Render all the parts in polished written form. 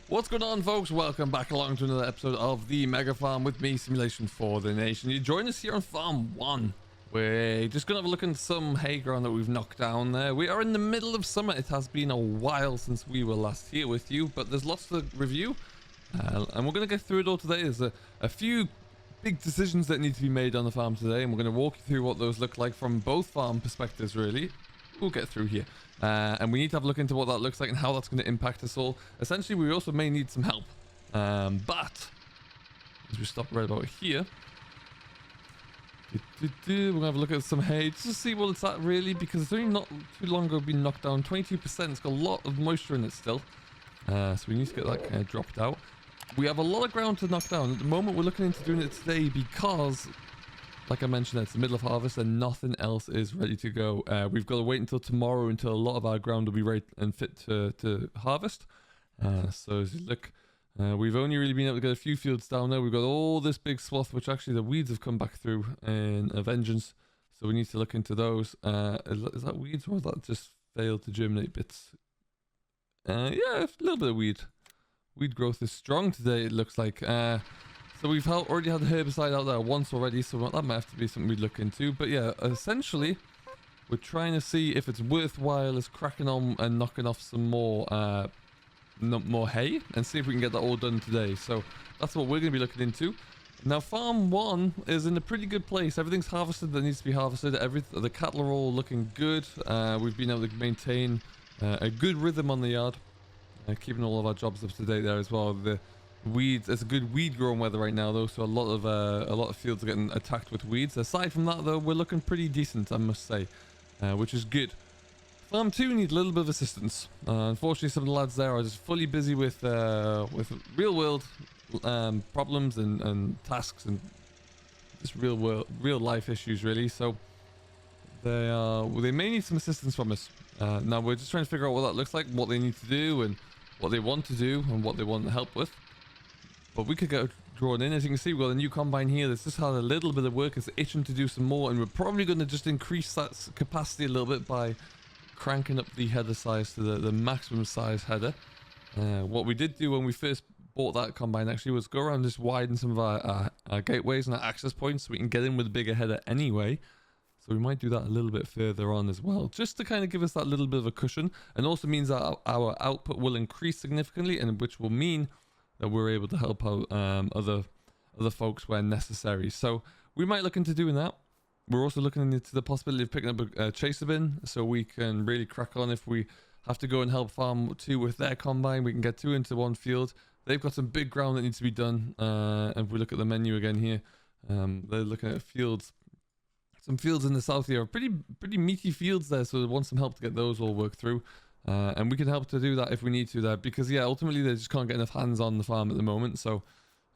What's going on, folks? Welcome back along to another episode of the Mega Farm with me, Simulation for the Nation. You join us here on Farm 1. We're just going to have a look at some hay ground that we've knocked down there. We are in the middle of summer. It has been a while since we were last here with you, but there's lots to review. And we're going to get through it all today. There's a few big decisions that need to be made on the farm today, and we're going to walk you through what those look like from both farm perspectives, really. We'll get through here. And we need to have a look into what that looks like and how that's going to impact us all. Essentially, we also may need some help. But as we stop right about here, we're going to have a look at some hay just to see what it's at, really, because it's only not too long ago been knocked down. 22%. It's got a lot of moisture in it still. So we need to get that kind of dropped out. We have a lot of ground to knock down. At the moment, we're looking into doing it today because, like I mentioned, it's the middle of harvest and nothing else is ready to go. We've got to wait until tomorrow until a lot of our ground will be ready and fit to harvest. So as you look, we've only really been able to get a few fields down there. We've got all this big swath, which actually the weeds have come back through in a vengeance. So we need to look into those. Is that weeds, or has that just failed to germinate bits? Yeah, a little bit of weed. Weed growth is strong today, it looks like. So we've already had the herbicide out there once already, so that might have to be something we'd look into. But yeah, essentially, we're trying to see if it's worthwhile as cracking on and knocking off some more hay and see if we can get that all done today. So that's what we're going to be looking into. Now, Farm 1 is in a pretty good place. Everything's harvested that needs to be harvested. The cattle are all looking good. We've been able to maintain a good rhythm on the yard. Keeping all of our jobs up to date there as well. The weeds, it's a good weed growing weather right now though, so a lot of fields are getting attacked with weeds. Aside from that though, we're looking pretty decent, I must say, which is good. Farm 2 needs a little bit of assistance. Unfortunately, some of the lads there are just fully busy with real world problems and tasks and just real life issues, really. So they may need some assistance from us. Now we're just trying to figure out what that looks like, what they need to do, and what they want to do, and what they want help with. But we could get drawn in. As you can see, we've got a new combine here that's just had a little bit of work. It's itching to do some more, and we're probably going to just increase that capacity a little bit by cranking up the header size to the maximum size header. What we did do when we first bought that combine actually was go around and just widen some of our gateways and our access points so we can get in with a bigger header anyway. So we might do that a little bit further on as well, just to kind of give us that little bit of a cushion, and also means that our output will increase significantly, and which will mean that we're able to help out other folks where necessary. So we might look into doing that. We're also looking into the possibility of picking up a chaser bin, so we can really crack on if we have to go and help Farm 2 with their combine. We can get 2 into one field. They've got some big ground that needs to be done. And if we look at the menu again here, they're looking at fields. Some fields in the south here are pretty meaty fields there, so they want some help to get those all worked through. And we can help to do that if we need to there, because yeah, ultimately they just can't get enough hands on the farm at the moment. So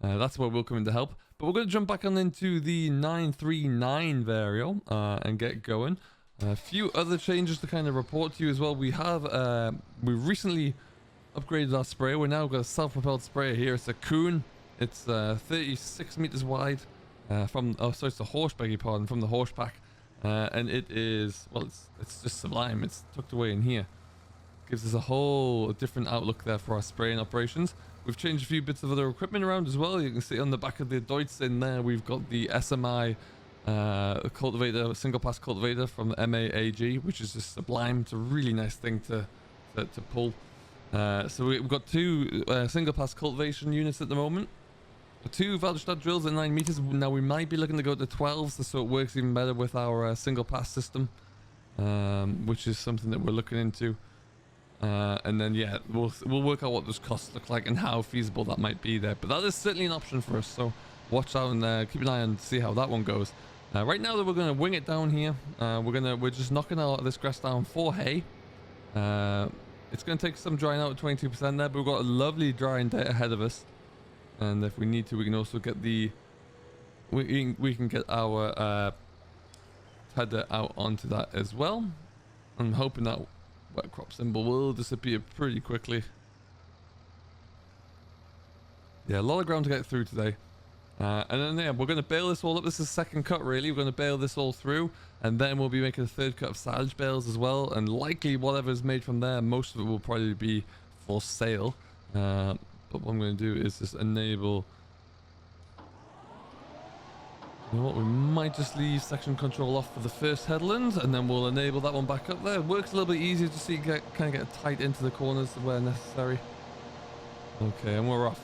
that's where we'll come in to help. But we're going to jump back on into the 939 Vario and get going. A few other changes to kind of report to you as well. We recently upgraded our sprayer. We're now got a self-propelled sprayer here. It's a Kuhn. It's 36 meters wide. It's the horse, beg your pardon, from the horse pack. And it is, well, it's just sublime. It's tucked away in here. Gives us a whole different outlook there for our spraying operations. We've changed a few bits of other equipment around as well. You can see on the back of the Deutz in there, we've got the SMI cultivator, single pass cultivator from the MAAG, which is just sublime. It's a really nice thing to pull. So we've got 2 single pass cultivation units at the moment. 2 Valderstadt drills at 9 meters. Now we might be looking to go to 12s so it works even better with our single pass system, which is something that we're looking into. And then yeah, we'll work out what those costs look like and how feasible that might be there. But that is certainly an option for us, so watch out and keep an eye on to see how that one goes. Right now, we're going to wing it down here. We're just knocking out this grass down for hay. It's going to take some drying out at 22% there, but we've got a lovely drying day ahead of us. And if we need to, we can also get we can get our header out onto that as well. I'm hoping that wet crop symbol will disappear pretty quickly. Yeah, a lot of ground to get through today. And then yeah, we're going to bale this all up. This is second cut really. We're going to bale this all through, and then we'll be making a third cut of silage bales as well, and likely whatever is made from there, most of it will probably be for sale. But what I'm going to do is just enable. You know what, we might just leave section control off for the first headland, and then we'll enable that one back up there. It works a little bit easier just so you kind of get tight into the corners where necessary. Okay, and we're off.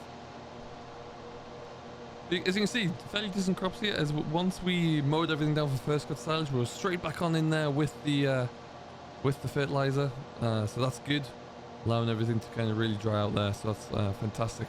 As you can see, fairly decent crops here. As once we mowed everything down for first cut silage, we were straight back on in there with the fertilizer. So that's good, allowing everything to kind of really dry out there. So that's fantastic.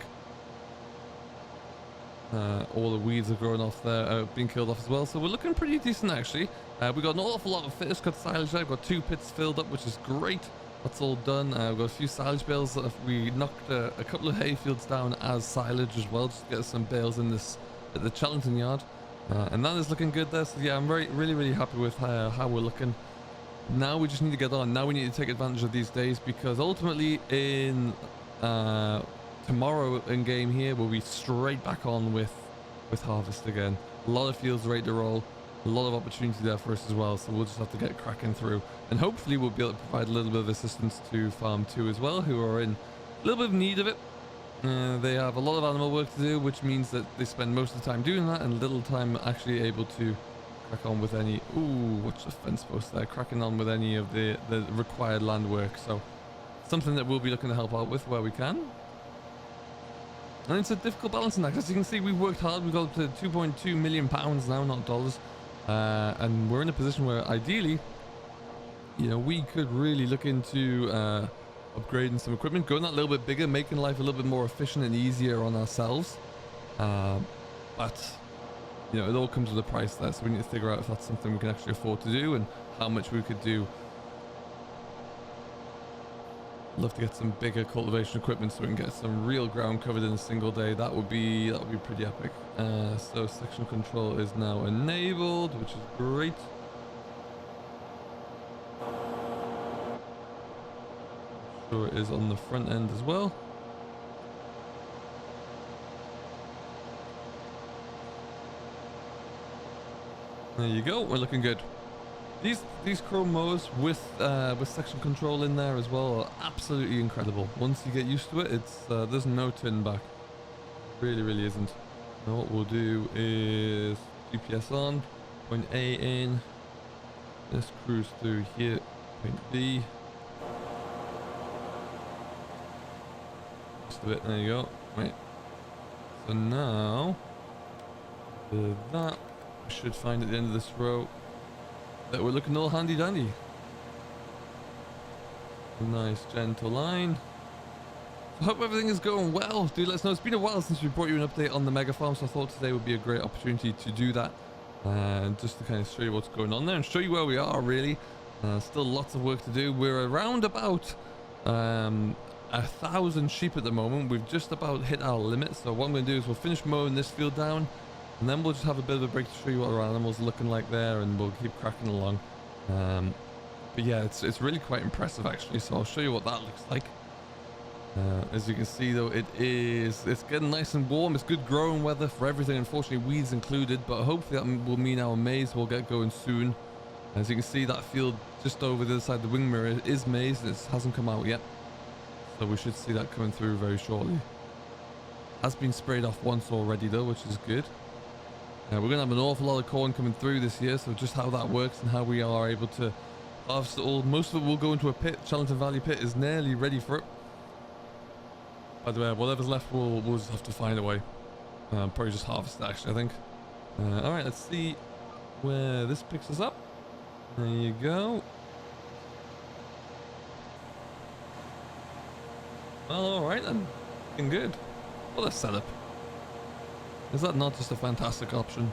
All the weeds are growing off there, being killed off as well. So we're looking pretty decent actually. We got an awful lot of first cut silage there. We've got 2 pits filled up, which is great. That's all done. We've got a few silage bales. We knocked a couple of hay fields down as silage as well, just to get some bales in this at the Chellington yard. And that is looking good there. So yeah, I'm really happy with how we're looking. Now we just need to get on. Now we need to take advantage of these days, because ultimately in tomorrow in game here we'll be straight back on with harvest again. A lot of fields ready to roll. A lot of opportunity there for us as well, so we'll just have to get cracking through, and hopefully we'll be able to provide a little bit of assistance to Farm 2 as well, who are in a little bit of need of it. They have a lot of animal work to do, which means that they spend most of the time doing that and little time actually able to crack on with any what's the fence post there, cracking on with any of the required land work. So something that we'll be looking to help out with where we can. And it's a difficult balancing act. As you can see, we've worked hard. We've got up to 2.2 million pounds now, not dollars. And we're in a position where ideally, you know, we could really look into upgrading some equipment, going that little bit bigger, making life a little bit more efficient and easier on ourselves. But you know, it all comes with a price there, so we need to figure out if that's something we can actually afford to do and how much we could do. Love to get some bigger cultivation equipment so we can get some real ground covered in a single day. That would be pretty epic. So section control is now enabled, which is great. Sure, it is on the front end as well. There you go. We're looking good. These chrome mowers with section control in there as well are absolutely incredible. Once you get used to it, it's there's no turning back. Really isn't. Now what we'll do is GPS on, point A in. Let's cruise through here, point B. Just a bit. There you go. Right. So now that we should find at the end of this row that we're looking all handy dandy. A nice gentle line. I hope everything is going well. Do let us know. It's been a while since we brought you an update on the mega farm, so I thought today would be a great opportunity to do that, and just to kind of show you what's going on there and show you where we are really. Still lots of work to do. We're around about 1,000 sheep at the moment. We've just about hit our limit, so what I'm going to do is we'll finish mowing this field down, and then we'll just have a bit of a break to show you what our animals are looking like there, and we'll keep cracking along. But yeah, it's really quite impressive actually, so I'll show you what that looks like. As you can see though, it's getting nice and warm. It's good growing weather for everything, unfortunately weeds included, but hopefully that will mean our maize will get going soon. As you can see, that field just over the other side of the wing mirror is maize, and it hasn't come out yet, so we should see that coming through very shortly. Has been sprayed off once already though, which is good. We're going to have an awful lot of corn coming through this year, so just how that works and how we are able to harvest it all. Most of it will go into a pit. Chellington Valley pit is nearly ready for it. By the way, whatever's left, we'll just have to find a way. Probably just harvest it actually, I think. Alright, let's see where this picks us up. There you go. Well, alright then. Looking good. What a setup. Is that not just a fantastic option?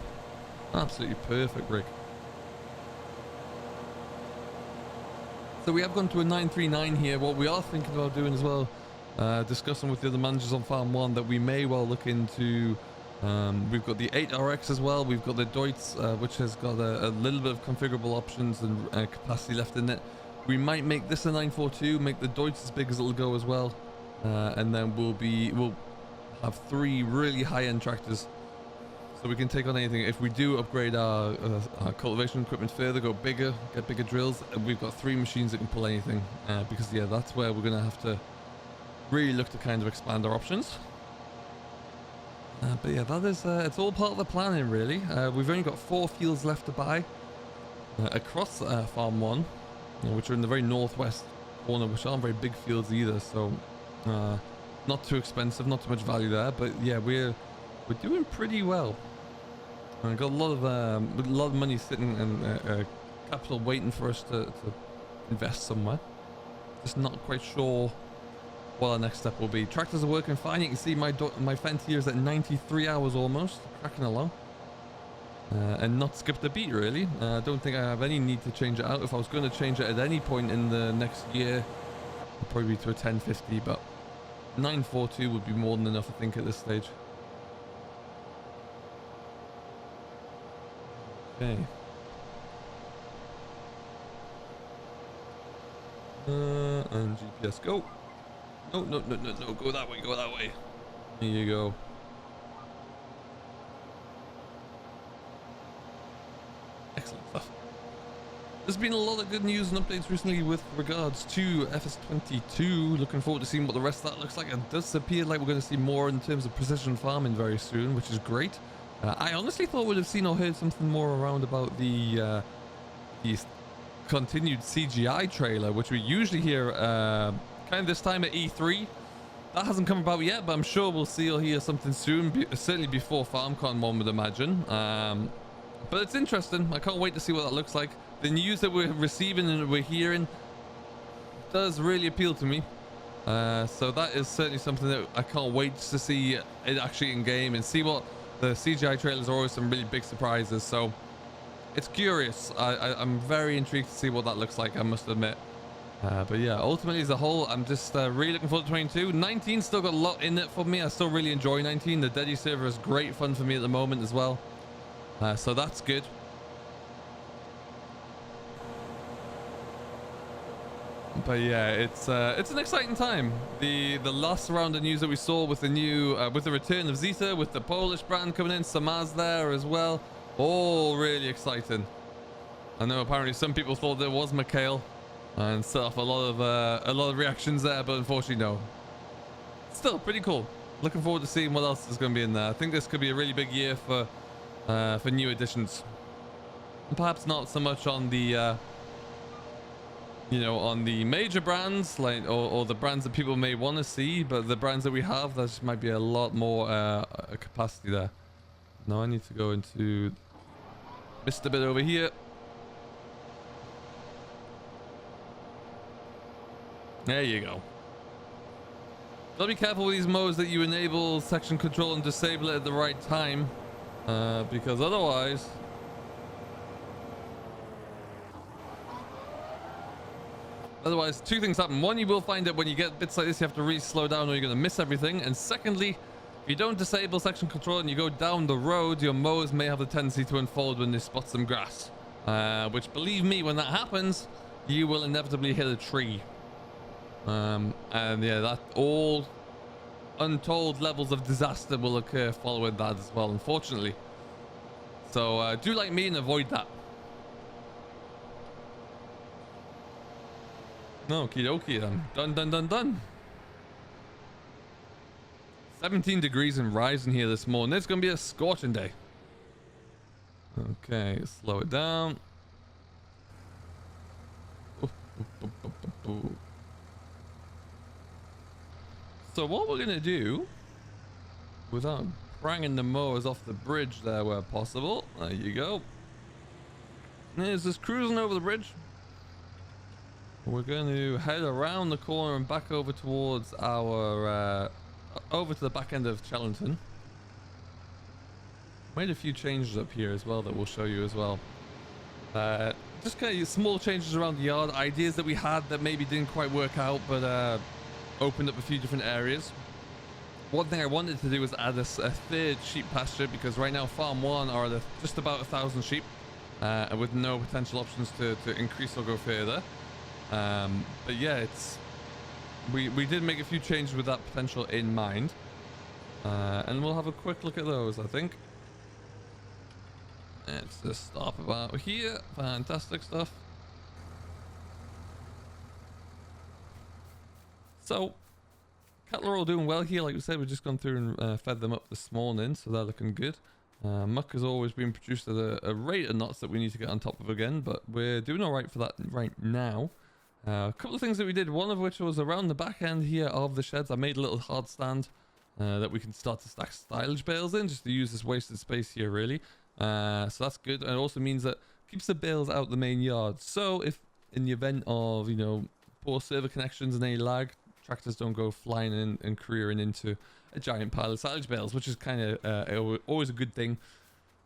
Absolutely perfect rig. So we have gone to a 939 here. What we are thinking about doing as well, discussing with the other managers on Farm 1, that we may well look into, we've got the 8RX as well, we've got the Deutz, which has got a little bit of configurable options and capacity left in it. We might make this a 942, make the Deutz as big as it'll go as well, and then we'll have 3 really high-end tractors, so we can take on anything. If we do upgrade our cultivation equipment further, go bigger, get bigger drills, we've got 3 machines that can pull anything, because yeah, that's where we're gonna have to really look to kind of expand our options. But yeah, that is, it's all part of the planning, really. We've only got 4 fields left to buy across Farm 1, which are in the very northwest corner, which aren't very big fields either, so not too expensive, not too much value there. But yeah, we're doing pretty well. I've got a lot of money sitting and capital waiting for us to invest somewhere. Just not quite sure what our next step will be. Tractors are working fine. You can see my fence here is at 93 hours almost, cracking along, and not skipped a beat really. I don't think I have any need to change it out. If I was going to change it at any point in the next year, it'd probably be to a 1050, but 942 would be more than enough, I think, at this stage. Okay. And GPS, go. No, go that way, go that way. There you go. Excellent stuff. There's been a lot of good news and updates recently with regards to FS22. Looking forward to seeing what the rest of that looks like. It does appear like we're going to see more in terms of precision farming very soon, which is great. I honestly thought we'd have seen or heard something more around about the continued CGI trailer, which we usually hear kind of this time at E3. That hasn't come about yet, but I'm sure we'll see or hear something soon, certainly before FarmCon, one would imagine. But it's interesting. I can't wait to see what that looks like. The news that we're receiving and we're hearing does really appeal to me. So that is certainly something that I can't wait to see it actually in game and see what the CGI trailers are. Always some really big surprises. So it's curious. I'm very intrigued to see what that looks like, I must admit. But yeah, ultimately as a whole, I'm just really looking forward to 22. 19 still got a lot in it for me. I still really enjoy 19. The Deddy server is great fun for me at the moment as well. So that's good. But yeah, it's an exciting time. The last round of news that we saw with the new with the return of Zeta, with the Polish brand coming in, Samaz there as well, all really exciting. I know apparently some people thought there was Mikhail and set off a lot of reactions there, but unfortunately no. Still pretty cool. Looking forward to seeing what else is going to be in there. I think this could be a really big year for new additions. And perhaps not so much on the you know, on the major brands, like or the brands that people may want to see, but the brands that we have, there just might be a lot more capacity there. Now I need to go into missed a bit over here. There you go. Gotta be careful with these modes that you enable section control and disable it at the right time, because otherwise two things happen. One, you will find that when you get bits like this, you have to really slow down or you're going to miss everything. And secondly, if you don't disable section control and you go down the road, your mowers may have the tendency to unfold when they spot some grass. Which, believe me, when that happens, you will inevitably hit a tree. And yeah, that all untold levels of disaster will occur following that as well, unfortunately. So do like me and avoid that. Okie dokie then. Done. 17 degrees and rising here this morning. It's going to be a scorching day. Okay, slow it down. So what we're going to do, without banging the mowers off the bridge there where possible, there you go. There's just cruising over the bridge. We're going to head around the corner and back over towards our over to the back end of Chellington. Made a few changes up here as well that we'll show you as well. Just kind of small changes around the yard, ideas that we had that maybe didn't quite work out, but opened up a few different areas. One thing I wanted to do was add a third sheep pasture, because right now Farm 1 are at just about 1,000 sheep, with no potential options to increase or go further. But yeah, we did make a few changes with that potential in mind, and we'll have a quick look at those. I think let's just stop about here. Fantastic stuff. So Cattle are all doing well here. Like we said, we've just gone through and fed them up this morning, so they're looking good. Muck has always been produced at a rate of knots that we need to get on top of again, but we're doing all right for that right now. A couple of things that we did, one of which was around the back end here of the sheds. I made a little hard stand that we can start to stack silage bales in, just to use this wasted space here, really. So that's good, and it also means that keeps the bales out the main yard. So if in the event of, you know, poor server connections and any lag, tractors don't go flying in and careering into a giant pile of silage bales, which is kind of always a good thing.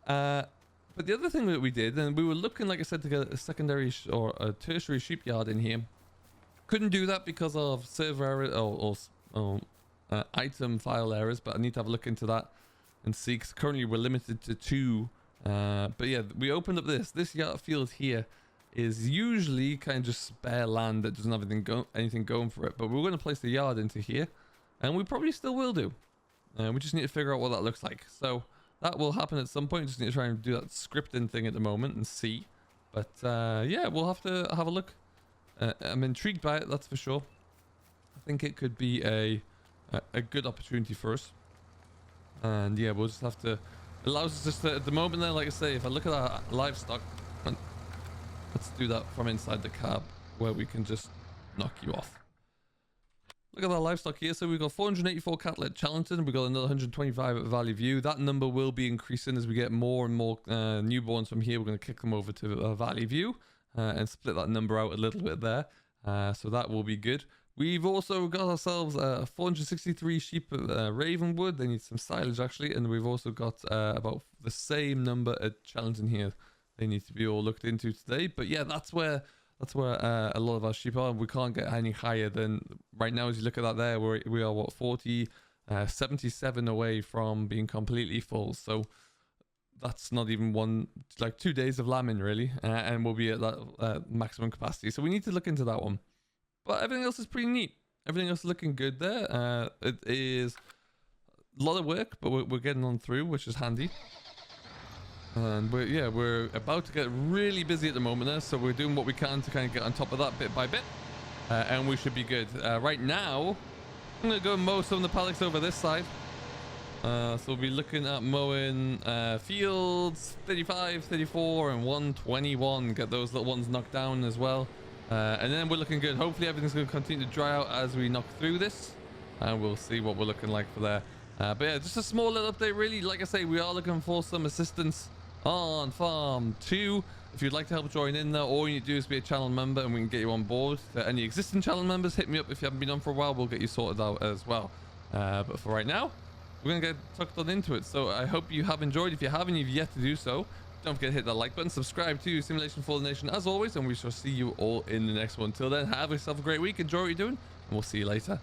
But the other thing that we did, and we were looking, like I said, to get a secondary or a tertiary sheep yard in here. Couldn't do that because of server error or item file errors, but I need to have a look into that and see, because currently we're limited to 2. But yeah, we opened up this yard field here is usually kind of just spare land that doesn't have anything going for it, but we're going to place the yard into here, and we probably still will do. We just need to figure out what that looks like, so that will happen at some point. Just need to try and do that scripting thing at the moment and see. But yeah, we'll have to have a look. I'm intrigued by it, that's for sure. I think it could be a good opportunity for us, and yeah, we'll just have to. It allows us just to, at the moment there, like I say, if I look at our livestock, let's do that from inside the cab where we can just knock you off. Look at our livestock here. So we've got 484 cattle at Chellington. We've got another 125 at Valley View. That number will be increasing as we get more and more newborns from here. We're going to kick them over to Valley View and split that number out a little bit there. So that will be good. We've also got ourselves 463 sheep at Ravenwood. They need some silage actually. And we've also got about the same number at Chellington here. They need to be all looked into today. But yeah, that's where a lot of our sheep are. We can't get any higher than right now. As you look at that there, we are what, 77 away from being completely full. So that's not even 2 days of lambing really, and we'll be at that maximum capacity. So we need to look into that one. But everything else is pretty neat. Everything else is looking good there. It is a lot of work, but we're getting on through, which is handy. And we're about to get really busy at the moment there, so we're doing what we can to kind of get on top of that bit by bit, and we should be good. Right now, I'm going to go and mow some of the paddocks over this side. So we'll be looking at mowing fields 35, 34, and 121. Get those little ones knocked down as well. And then we're looking good. Hopefully everything's going to continue to dry out as we knock through this, and we'll see what we're looking like for there. But yeah, just a small little update really. Like I say, we are looking for some assistance on Farm 2. If you'd like to help join in there, all you need to do is be a channel member and we can get you on board. Any existing channel members, hit me up. If you haven't been on for a while, we'll get you sorted out as well. But for right now, we're going to get tucked on into it. So I hope you have enjoyed. If you haven't, you've yet to do so, don't forget to hit that like button, subscribe to Simulation for the Nation as always, and we shall see you all in the next one. Till then, have yourself a great week, enjoy what you're doing, and we'll see you later.